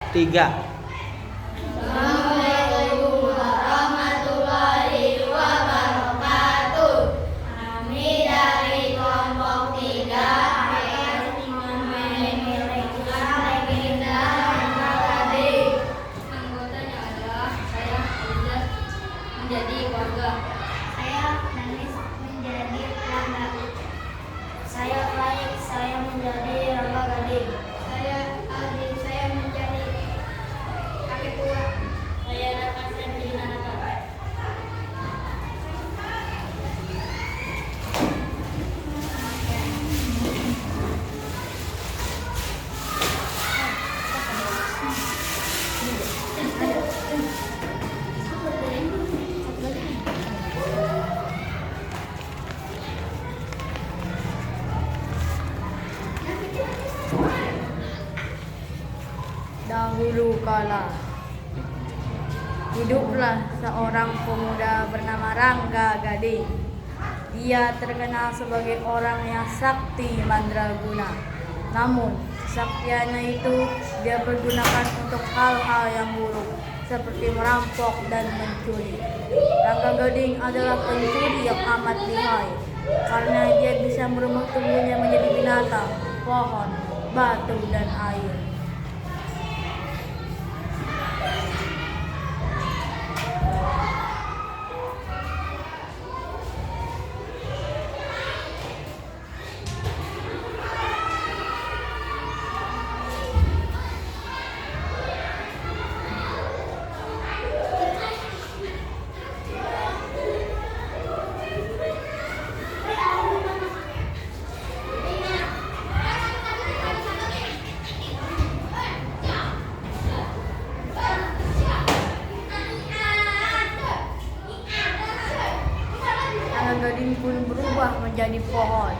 3. Assalamualaikum warahmatullahi wabarakatuh. Kami dari kelompok 3 legenda Rangga Gading. Anggotanya adalah saya Hamzah menjadi warga. Saya Nanis menjadi Rangga. Saya Faik, saya menjadi Rangga Gading. Saya Aldi, saya menjadi kakek tua. Saya Raka, saya menjadi Nanaka. Dahulu kala hiduplah seorang pemuda bernama Rangga Gading. Dia terkenal sebagai orang yang sakti mandraguna. Namun, kesaktiannya itu dia pergunakan untuk hal-hal yang buruk seperti merampok dan mencuri. Rangga Gading adalah pencuri yang amat lihai karena dia bisa merubah tubuhnya menjadi binatang, pohon, batu, dan air. Rangga Gading pun berubah menjadi pohon.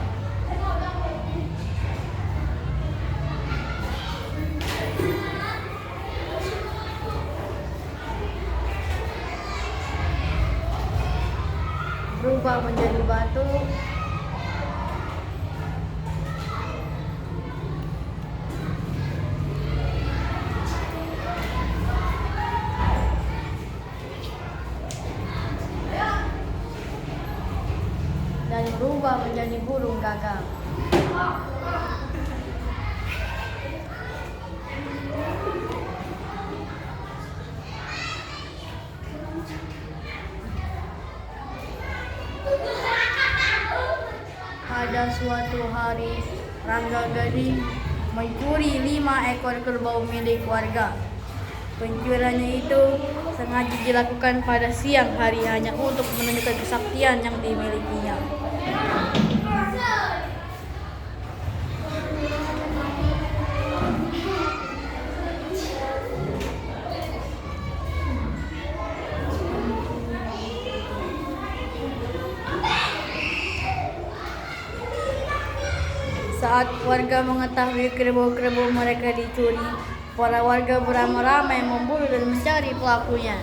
Berubah menjadi batu. Dan berubah menjadi burung gagak. Pada suatu hari, Rangga Gading mencuri 5 ekor kerbau milik warga. Pencuriannya itu sengaja dilakukan pada siang hari hanya untuk menunjukkan kesaktian yang dimilikinya. Saat warga mengetahui kerbau-kerbau mereka dicuri, para warga beramai-ramai memburu dan mencari pelakunya.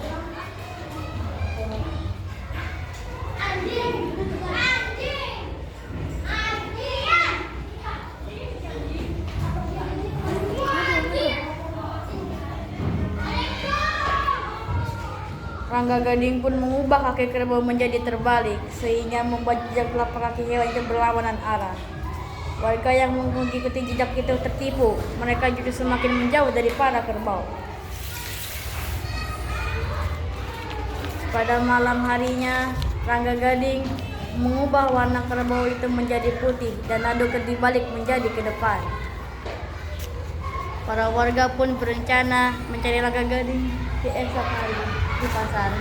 Rangga Gading pun mengubah kaki kerbau menjadi terbalik sehingga membuat jejak telapak kaki hewan itu berlawanan arah. Warga yang mengikuti jejak itu tertipu, mereka justru semakin menjauh dari para kerbau. Pada malam harinya, Rangga Gading mengubah warna kerbau itu menjadi putih dan lalu dibalik menjadi ke depan. Para warga pun berencana mencari Rangga Gading di esok hari di pasar.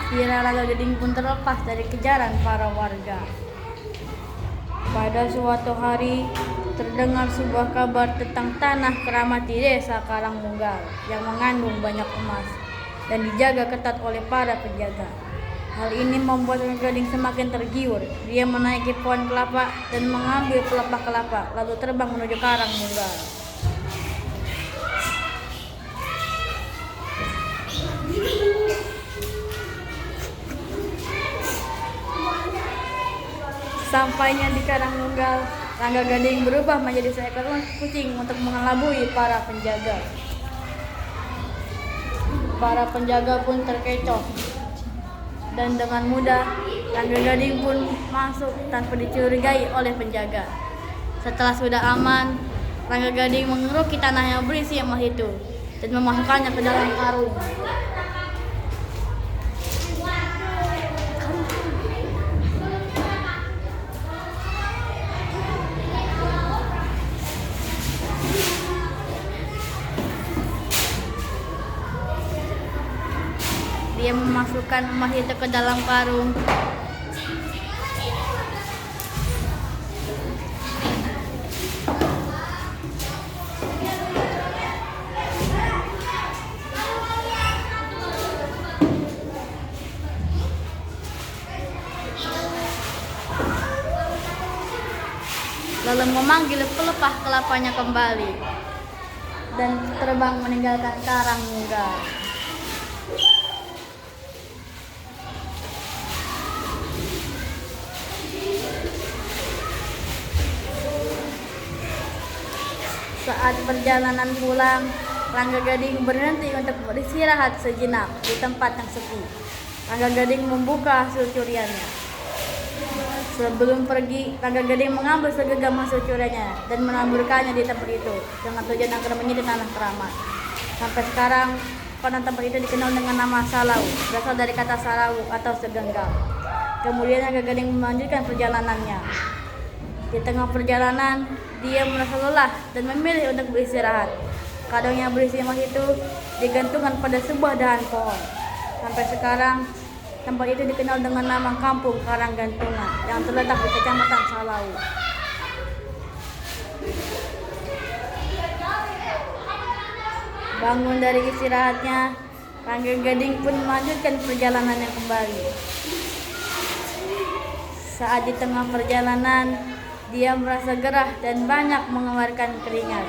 Akhirnya Rangga Gading pun terlepas dari kejaran para warga. Pada suatu hari, terdengar sebuah kabar tentang tanah keramat di desa Karangmunggal yang mengandung banyak emas. dan dijaga ketat oleh para penjaga. Hal ini membuat Rangga Gading semakin tergiur. Dia menaiki pohon kelapa dan mengambil pelepah kelapa, lalu terbang menuju karang Nunggal. Sampainya di karang Nunggal, Rangga Gading berubah menjadi seekor kucing untuk mengelabui para penjaga. Para penjaga pun terkecoh, dan dengan mudah Rangga Gading pun masuk tanpa dicurigai oleh penjaga. Setelah sudah aman, Rangga Gading mengeruki tanah yang berisi emas itu dan memasukkannya ke dalam karung. Dia memasukkan emas itu ke dalam karung. Lalu memanggil pelepah kelapanya kembali dan terbang meninggalkan karang Nunggal. Saat perjalanan pulang, Rangga Gading berhenti untuk beristirahat sejenak di tempat yang sepi. Rangga Gading membuka hasil curiannya. Sebelum pergi, Rangga Gading mengambil segenggam hasil curiannya dan menaburkannya di tempat itu dengan tujuan agar menjadi tanah keramat. Sampai sekarang, pada tempat itu dikenal dengan nama Salau, berasal dari kata salau atau segenggam. Kemudian Rangga Gading melanjutkan perjalanannya. Di tengah perjalanan, dia merasa lelah dan memilih untuk beristirahat. Karung yang berisi emas itu digantungkan pada sebuah dahan pohon. Sampai sekarang, tempat itu dikenal dengan nama Kampung Karanggantungan yang terletak di Kecamatan Salau. Bangun dari istirahatnya, Rangga Gading pun melanjutkan perjalanannya kembali. Saat di tengah perjalanan, dia merasa gerah dan banyak mengeluarkan keringat.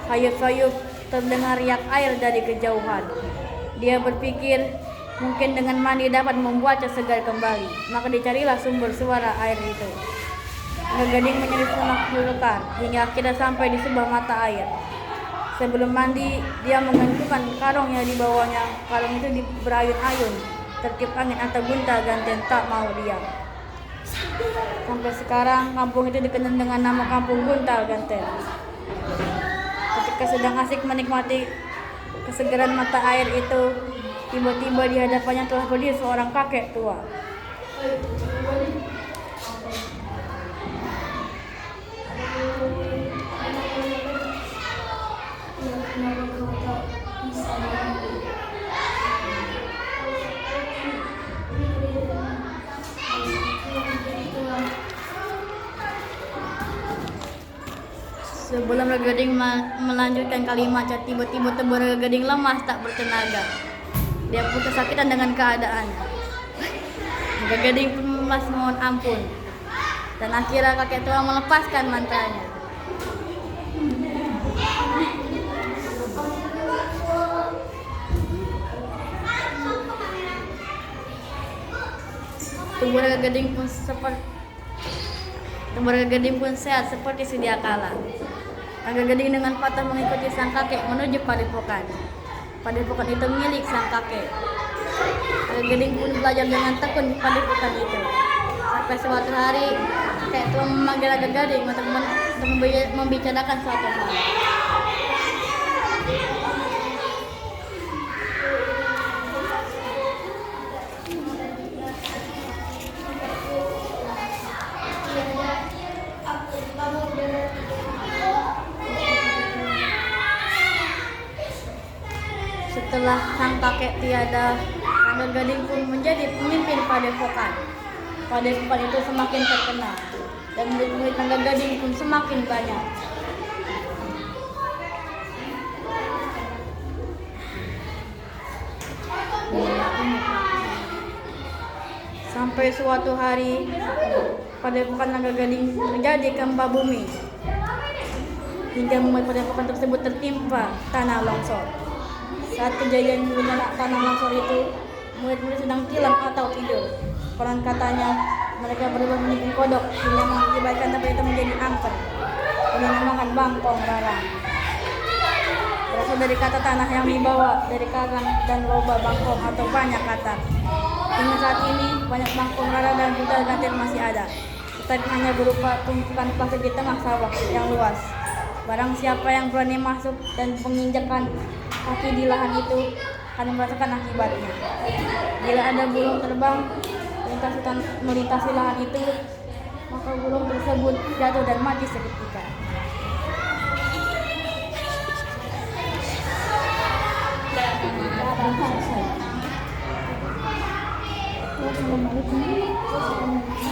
Sayup-sayup terdengar riak air dari kejauhan. Dia berpikir mungkin dengan mandi dapat membuatnya segar kembali. Maka dicarilah sumber suara air itu. Rangga Gading menyelinap belukar hingga akhirnya sampai di sebuah mata air. Sebelum mandi, dia menggantungkan karung yang dibawanya. Karung itu berayun-ayun, tertiup angin atau gonta-ganti tak mau diam. Sampai sekarang kampung itu dikenal dengan nama Kampung Gonta-Ganti. Ketika sedang asik menikmati kesegaran mata air itu, tiba-tiba di hadapannya telah berdiri seorang kakek tua. Sebelum Rangga Gading melanjutkan kalimatnya, tiba-tiba tubuh Rangga Gading lemas tak bertenaga. Dia pun kesakitan dengan keadaannya. Rangga Gading pun memas mohon ampun. Dan akhirnya kakek tua melepaskan mantranya. Tubuh Rangga Gading pun sehat seperti sedia kala. Rangga Gading dengan patah mengikuti sang kakek menuju padepokan. Padepokan itu milik sang kakek. Rangga Gading pun belajar dengan tekun di padepokan itu. Sampai suatu hari, kakek tua memanggil Rangga Gading untuk membicarakan suatu hal. Setelah sang kakek tiada, Rangga Gading pun menjadi pemimpin padepokan. Padepokan itu semakin terkenal dan murid-murid Rangga Gading pun semakin banyak. Sampai suatu hari padepokan Naga Gading terjadi gempa bumi hingga membuat padepokan tersebut tertimpa tanah longsor. Saat kejadian bencana tanah longsor itu, murid-murid sedang tilam atau tidur. Konon katanya mereka berdua menyimpan kodok hingga mengakibatkan tempat itu menjadi angker. Dinamakan Bangkong Rarang. Berasal dari kata tanah yang dibawa dari karang dan loba bangkong atau banyak kata. Hingga saat ini banyak bangkong rarang dan hutan gantir masih ada, tetapi hanya berupa tumpukan pasir di tengah sawah yang luas. Barang siapa yang berani masuk dan menginjakkan kaki di lahan itu akan merasakan akibatnya. Bila ada burung terbang melintasi lahan itu, maka burung tersebut jatuh dan mati seketika. Assalamualaikum.